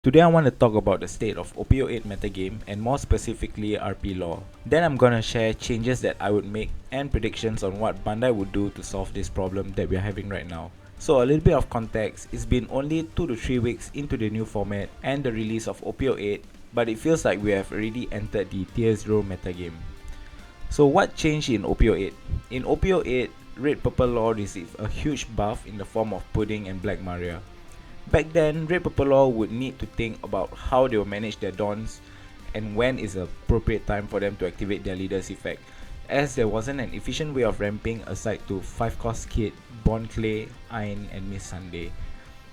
Today I want to talk about the state of OP08 metagame and more specifically RP lore. Then I'm gonna share changes that I would make and predictions on what Bandai would do to solve this problem that we're having right now. So a little bit of context, it's been only 2 to 3 weeks into the new format and the release of OP08, but it feels like we have already entered the tier 0 metagame. So what changed in OP08? In OP08, Red Purple lore received a huge buff in the form of Pudding and Black Maria. Back then, Red Purple Law would need to think about how they will manage their dons and when is the appropriate time for them to activate their leader's effect, as there wasn't an efficient way of ramping aside to 5-cost Kid, Bond Clay, Ayn and Miss Sunday.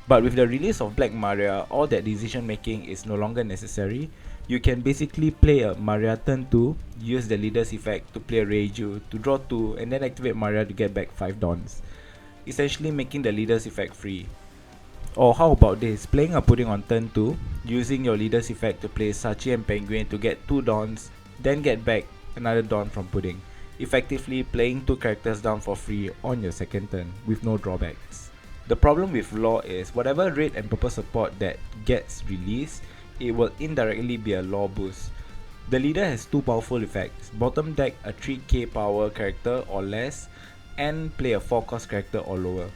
But with the release of Black Maria, all that decision making is no longer necessary. You can basically play a Maria turn 2, use the leader's effect to play a Reiju to draw 2 and then activate Maria to get back 5 dons, essentially making the leader's effect free. Or how about this, playing a Pudding on turn 2, using your leader's effect to play Sachi and Penguin to get 2 dons, then get back another don from Pudding, effectively playing 2 characters down for free on your second turn with no drawbacks. The problem with Law is whatever red and purple support that gets released, it will indirectly be a Law boost. The leader has 2 powerful effects, bottom deck a 3k power character or less, and play a 4-cost character or lower.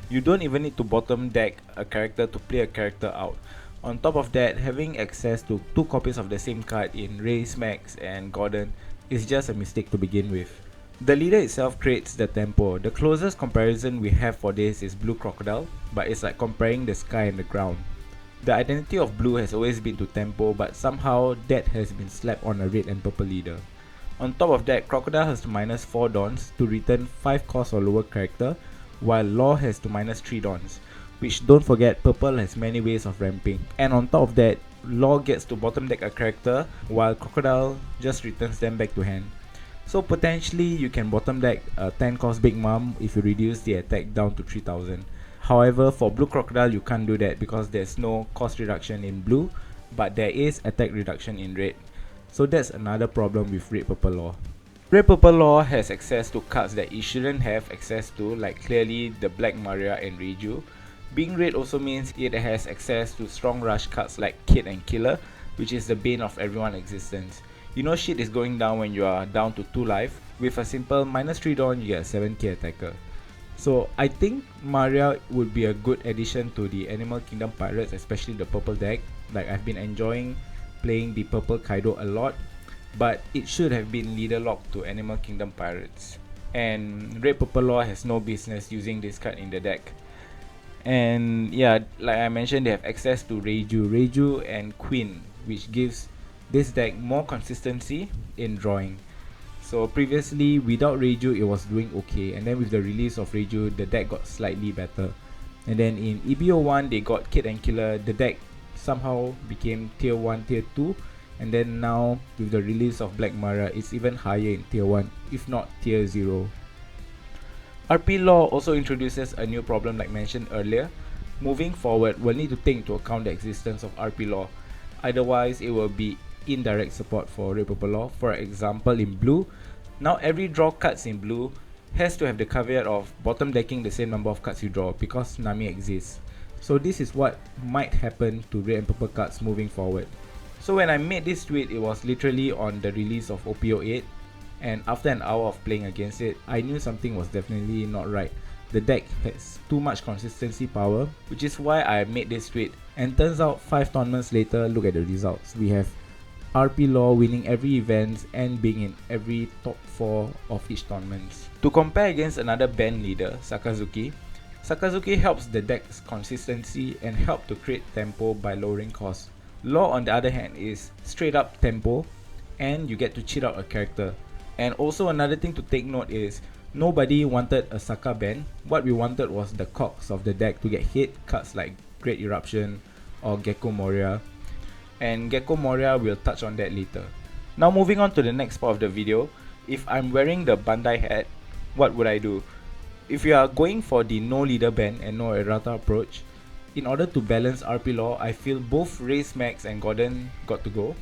You don't even need to bottom deck a character to play a character out. On top of that, having access to 2 copies of the same card in Race Max and Gordon is just a mistake to begin with. The leader itself creates the tempo. The closest comparison we have for this is Blue Crocodile, but it's like comparing the sky and the ground. The identity of blue has always been to tempo, but somehow that has been slapped on a red and purple leader. On top of that, Crocodile has to minus 4 dons to return 5 cost or lower character, while Law has to minus 3 dons, which don't forget purple has many ways of ramping. And on top of that, Law gets to bottom deck a character while Crocodile just returns them back to hand. So potentially you can bottom deck a 10 cost Big Mom if you reduce the attack down to 3000. However, for Blue Crocodile you can't do that because there's no cost reduction in blue, but there is attack reduction in red. So that's another problem with Red Purple Law. Red Purple Law has access to cards that it shouldn't have access to, like clearly the Black Maria and Reiju. Being red also means it has access to strong rush cards like Kid and Killer, which is the bane of everyone's existence. You know shit is going down when you are down to 2 life. With a simple minus 3 don you get a 7k attacker. So I think Maria would be a good addition to the Animal Kingdom Pirates, especially the purple deck. Like I've been enjoying playing the purple Kaido a lot, but it should have been leader locked to Animal Kingdom Pirates. And Red Purple Law has no business using this card in the deck. And yeah, like I mentioned, they have access to Reiju and Queen, which gives this deck more consistency in drawing. So previously without Reiju it was doing okay, and then with the release of Reiju the deck got slightly better. And then in EBO1 they got Kid and Killer, the deck somehow became tier 1, tier 2, and then now with the release of Black Maria it's even higher in tier 1 if not tier 0. RP Law also introduces a new problem like mentioned earlier. Moving forward we'll need to take into account the existence of RP Law, otherwise it will be indirect support for Red Purple Law. For example, in blue, now every draw cards in blue has to have the caveat of bottom decking the same number of cards you draw because Nami exists. So this is what might happen to red and purple cards moving forward. So when I made this tweet, it was literally on the release of OP08, and after an hour of playing against it, I knew something was definitely not right. The deck has too much consistency power, which is why I made this tweet. And turns out 5 tournaments later, look at the results. We have RP Law winning every event and being in every top 4 of each tournament. To compare against another band leader, Sakazuki helps the deck's consistency and help to create tempo by lowering cost. Law on the other hand is straight up tempo and you get to cheat out a character. And also another thing to take note is nobody wanted a Saka ban. What we wanted was the cogs of the deck to get hit, cards like Great Eruption or Gecko Moria. And Gecko Moria will touch on that later. Now moving on to the next part of the video, if I'm wearing the Bandai hat, what would I do? If you are going for the no leader ban and no errata approach, in order to balance RP Law, I feel both Race Max and Gordon got to go.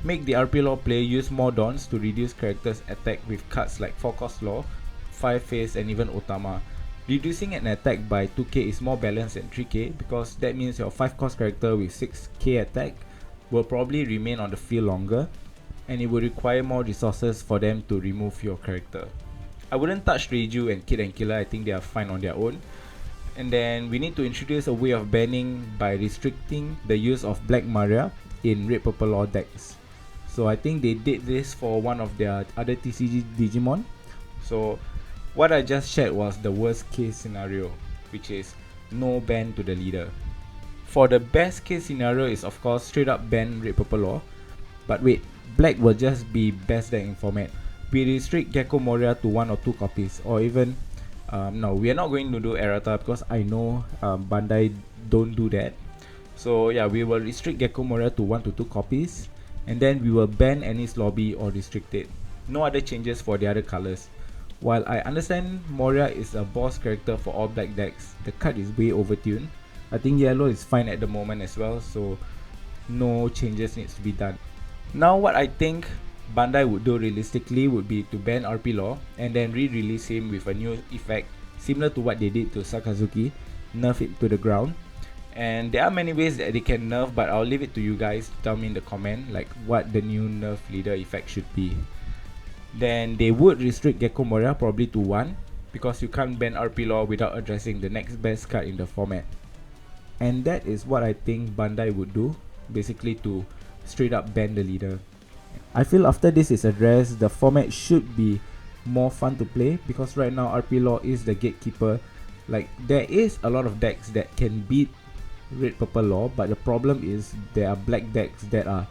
Make the RP Law player use more dons to reduce characters attack with cards like 4 cost Law, 5 face and even Otama. Reducing an attack by 2k is more balanced than 3k, because that means your 5 cost character with 6k attack will probably remain on the field longer, and it will require more resources for them to remove your character. I wouldn't touch Reiju and Kid and Killer, I think they are fine on their own. And then we need to introduce a way of banning by restricting the use of Black Maria in Red Purple Law decks. So I think they did this for one of their other TCG Digimon. So what I just shared was the worst case scenario, which is no ban to the leader. For the best case scenario is of course straight up ban Red Purple Law. But wait, Black will just be best deck in format. We restrict Gecko Moria to 1 or 2 copies, or even no, we are not going to do errata because I know Bandai don't do that. So yeah, we will restrict Gecko Moria to 1 to 2 copies, and then we will ban Annie's Lobby or restrict it. No other changes for the other colors. While I understand Moria is a boss character for all black decks, the card is way overtuned. I think yellow is fine at the moment as well, so no changes needs to be done. Now what I think Bandai would do realistically would be to ban RP Law and then re-release him with a new effect similar to what they did to Sakazuki, nerf it to the ground. And there are many ways that they can nerf, but I'll leave it to you guys to tell me in the comment like what the new nerf leader effect should be. Then they would restrict Gecko Moria probably to 1, because you can't ban RP Law without addressing the next best card in the format. And that is what I think Bandai would do, basically to straight up ban the leader. I feel after this is addressed, the format should be more fun to play, because right now RP Law is the gatekeeper. Like, there is a lot of decks that can beat Red Purple Law, but the problem is there are black decks that are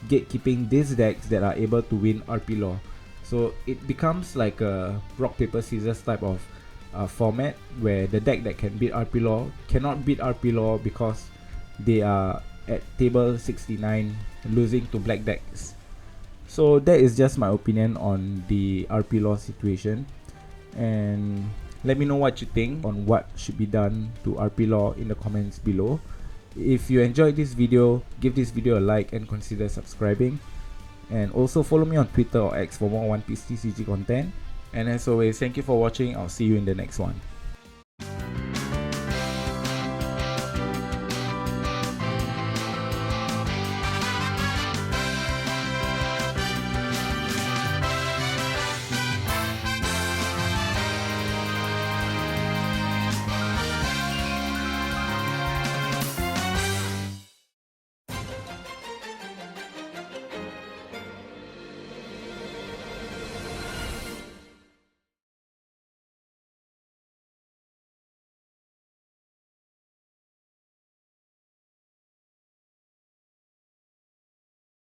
gatekeeping these decks that are able to win RP Law. So it becomes like a rock paper scissors type of format, where the deck that can beat RP Law cannot beat RP Law because they are at table 69 losing to black decks. So that is just my opinion on the RP Law situation, and let me know what you think on what should be done to RP Law in the comments below. If you enjoyed this video, give this video a like and consider subscribing, and also follow me on Twitter or X for more One Piece TCG content. And as always, thank you for watching. I'll see you in the next one.